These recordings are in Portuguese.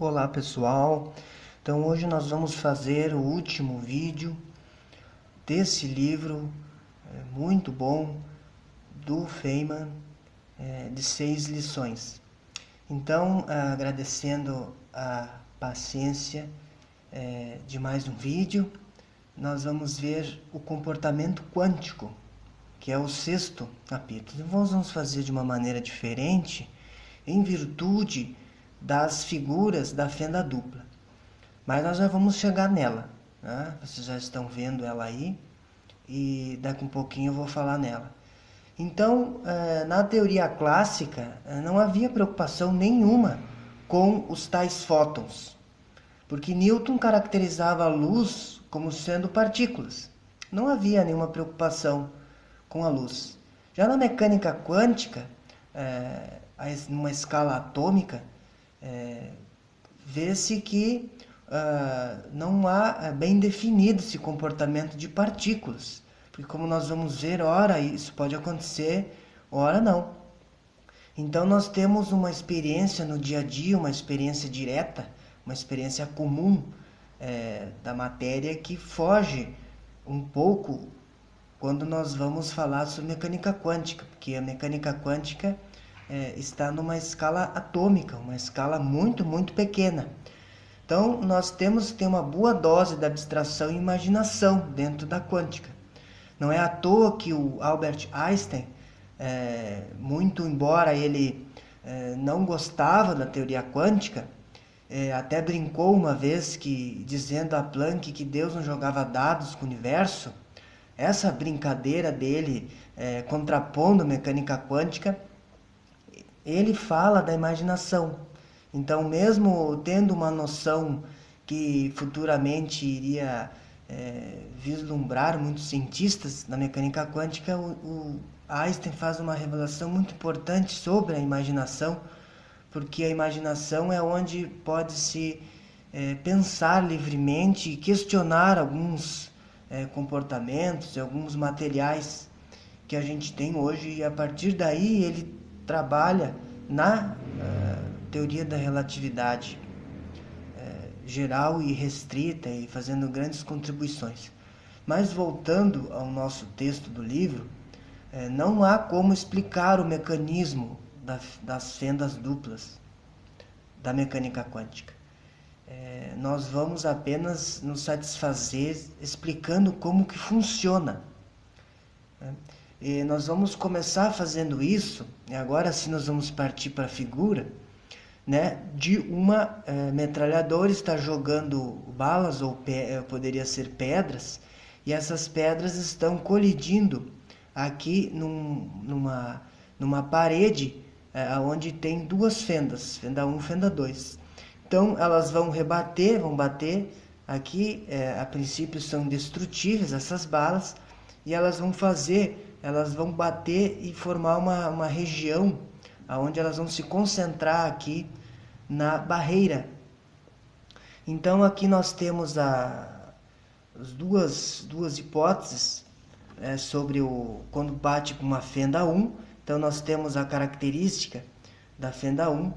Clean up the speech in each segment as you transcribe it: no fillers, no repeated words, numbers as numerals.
Olá pessoal, então hoje nós vamos fazer o último vídeo desse livro muito bom do Feynman, de 6 lições. Então, agradecendo a paciência de mais um vídeo, nós vamos ver o comportamento quântico, que é o 6º capítulo. Então, nós vamos fazer de uma maneira diferente, em virtude das figuras da fenda dupla. Mas nós já vamos chegar nela, né? Vocês já estão vendo ela aí e daqui um pouquinho eu vou falar nela. Então, na teoria clássica, não havia preocupação nenhuma com os tais fótons, porque Newton caracterizava a luz como sendo partículas. Não havia nenhuma preocupação com a luz. Já na mecânica quântica, numa escala atômica, vê-se que não há bem definido esse comportamento de partículas. Porque como nós vamos ver, ora isso pode acontecer, ora não. Então nós temos uma experiência no dia a dia, uma experiência direta, uma experiência comum da matéria que foge um pouco quando nós vamos falar sobre mecânica quântica, porque a mecânica quântica está numa escala atômica, uma escala muito, muito pequena. Então, nós temos que ter uma boa dose de abstração e imaginação dentro da quântica. Não é à toa que o Albert Einstein, muito embora ele não gostava da teoria quântica, até brincou uma vez que, dizendo a Planck que Deus não jogava dados com o universo. Essa brincadeira dele, contrapondo a mecânica quântica, ele fala da imaginação. Então, mesmo tendo uma noção que futuramente iria vislumbrar muitos cientistas na mecânica quântica, o Einstein faz uma revelação muito importante sobre a imaginação, porque a imaginação é onde pode-se pensar livremente e questionar alguns comportamentos e alguns materiais que a gente tem hoje, e a partir daí ele trabalha na teoria da relatividade geral e restrita e fazendo grandes contribuições. Mas voltando ao nosso texto do livro, não há como explicar o mecanismo das fendas duplas da mecânica quântica. Nós vamos apenas nos satisfazer explicando como que funciona. E nós vamos começar fazendo isso, e agora sim nós vamos partir para a figura, né, de uma metralhadora está jogando balas, ou poderia ser pedras, e essas pedras estão colidindo aqui numa parede onde tem duas fendas, fenda 1 e fenda 2. Então elas vão bater aqui, a princípio são indestrutíveis essas balas, e elas vão bater e formar uma região onde elas vão se concentrar aqui na barreira. Então aqui nós temos as duas hipóteses sobre quando bate com uma fenda 1. Então nós temos a característica da fenda 1,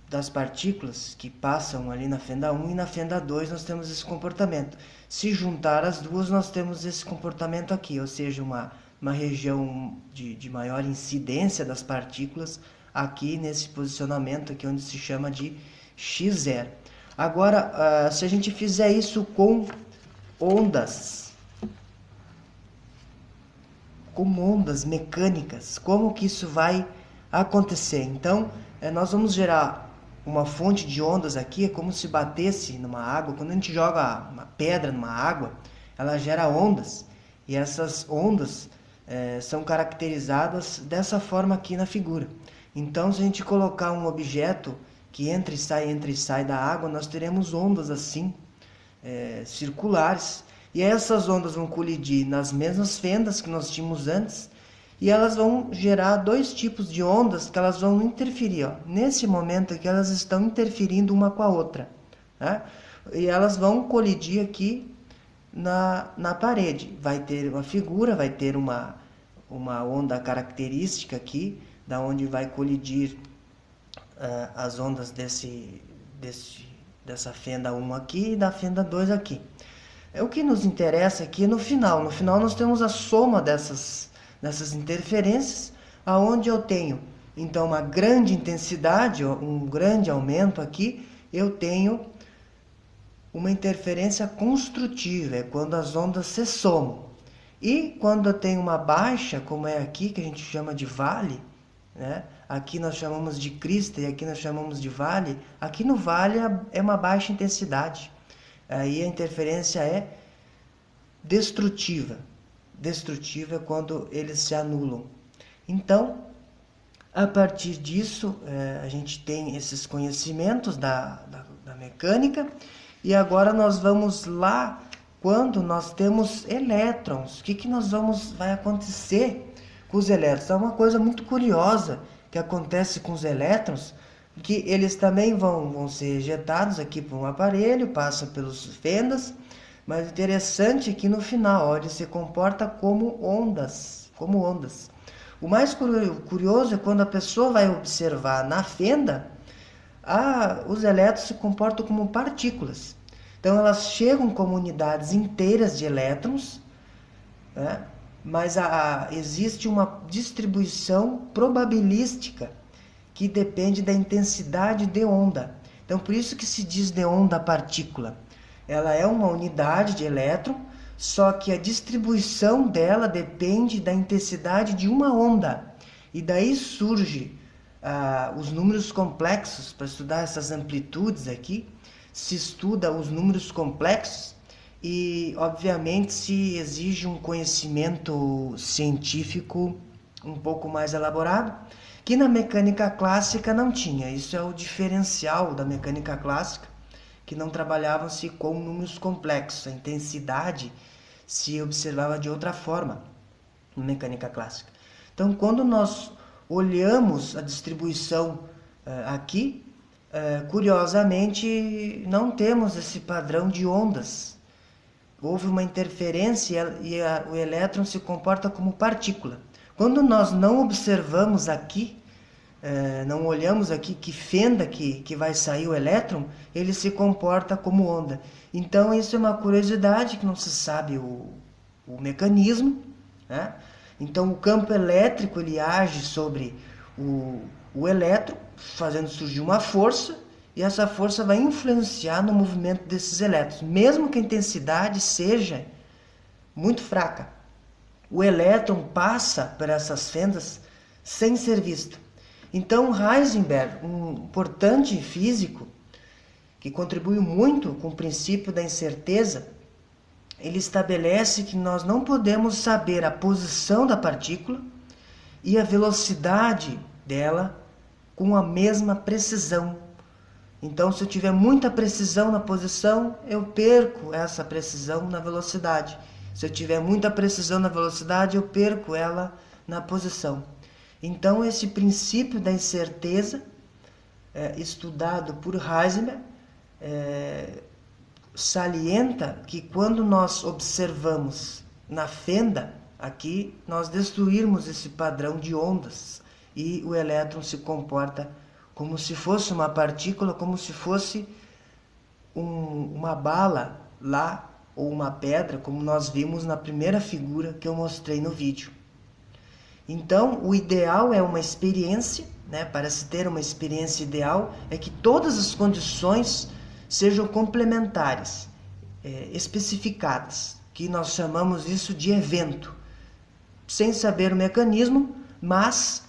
das partículas que passam ali na fenda 1, e na fenda 2 nós temos esse comportamento. Se juntar as duas, nós temos esse comportamento aqui, ou seja, uma região de maior incidência das partículas aqui nesse posicionamento aqui, onde se chama de x0. Agora, se a gente fizer isso com ondas mecânicas, como que isso vai acontecer? Então, nós vamos gerar uma fonte de ondas aqui, é como se batesse numa água. Quando a gente joga uma pedra numa água, ela gera ondas, e essas ondas são caracterizadas dessa forma aqui na figura. Então, se a gente colocar um objeto que entra e sai da água, nós teremos ondas assim, circulares, e essas ondas vão colidir nas mesmas fendas que nós tínhamos antes, e elas vão gerar dois tipos de ondas que elas vão interferir. Nesse momento aqui, elas estão interferindo uma com a outra, né? E elas vão colidir aqui na parede. Vai ter uma figura, vai ter uma onda característica aqui, da onde vai colidir as ondas dessa fenda 1 aqui e da fenda 2 aqui. O que nos interessa aqui é no final. No final nós temos a soma dessas interferências, aonde eu tenho então uma grande intensidade, um grande aumento aqui, eu tenho uma interferência construtiva, é quando as ondas se somam. E quando eu tenho uma baixa, como é aqui, que a gente chama de vale, né? Aqui nós chamamos de crista e aqui nós chamamos de vale. Aqui no vale é uma baixa intensidade. Aí a interferência é destrutiva. Destrutiva é quando eles se anulam. Então, a partir disso, a gente tem esses conhecimentos da mecânica. E agora nós vamos lá quando nós temos elétrons. O que vai acontecer com os elétrons? É uma coisa muito curiosa que acontece com os elétrons, que eles também vão ser ejetados aqui por um aparelho, passam pelas fendas, mas interessante é que no final ele se comporta como ondas. O mais curioso é quando a pessoa vai observar na fenda, os elétrons se comportam como partículas. Então elas chegam como unidades inteiras de elétrons, né? Mas existe uma distribuição probabilística que depende da intensidade de onda. Então por isso que se diz de onda partícula. Ela é uma unidade de elétron, só que a distribuição dela depende da intensidade de uma onda. E daí surge os números complexos. Para estudar essas amplitudes aqui, se estuda os números complexos e, obviamente, se exige um conhecimento científico um pouco mais elaborado, que na mecânica clássica não tinha. Isso é o diferencial da mecânica clássica, que não trabalhavam-se com números complexos. A intensidade se observava de outra forma na mecânica clássica. Então, quando nós olhamos a distribuição aqui, curiosamente, não temos esse padrão de ondas. Houve uma interferência e o elétron se comporta como partícula. Quando nós não observamos aqui, não olhamos aqui que fenda que vai sair o elétron, ele se comporta como onda. Então isso é uma curiosidade que não se sabe o mecanismo, né? Então o campo elétrico ele age sobre o elétron, fazendo surgir uma força, e essa força vai influenciar no movimento desses elétrons, mesmo que a intensidade seja muito fraca. O elétron passa por essas fendas sem ser visto. Então Heisenberg, um importante físico que contribuiu muito com o princípio da incerteza, ele estabelece que nós não podemos saber a posição da partícula e a velocidade dela com a mesma precisão. Então, se eu tiver muita precisão na posição, eu perco essa precisão na velocidade. Se eu tiver muita precisão na velocidade, eu perco ela na posição. Então, esse princípio da incerteza, estudado por Heisenberg, salienta que quando nós observamos na fenda, aqui, nós destruirmos esse padrão de ondas e o elétron se comporta como se fosse uma partícula, como se fosse uma bala lá, ou uma pedra, como nós vimos na primeira figura que eu mostrei no vídeo. Então, o ideal é uma experiência, né? Para se ter uma experiência ideal, é que todas as condições sejam complementares, especificadas, que nós chamamos isso de evento, sem saber o mecanismo, mas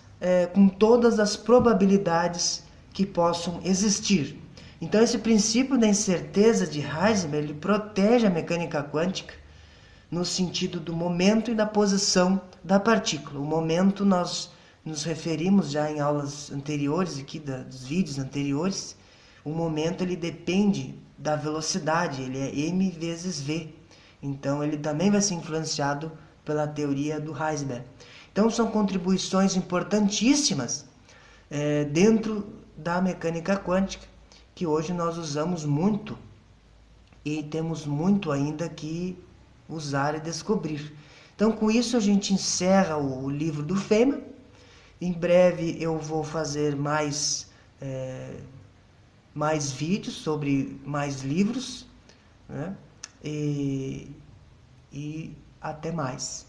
com todas as probabilidades que possam existir. Então, esse princípio da incerteza de Heisenberg ele protege a mecânica quântica no sentido do momento e da posição da partícula. O momento nós nos referimos já em aulas anteriores, aqui dos vídeos anteriores. O momento ele depende da velocidade, ele é m vezes v. Então, ele também vai ser influenciado pela teoria do Heisenberg. Então, são contribuições importantíssimas dentro da mecânica quântica, que hoje nós usamos muito e temos muito ainda que usar e descobrir. Então, com isso, a gente encerra o livro do Feynman. Em breve eu vou fazer mais mais vídeos, sobre mais livros, né? E até mais.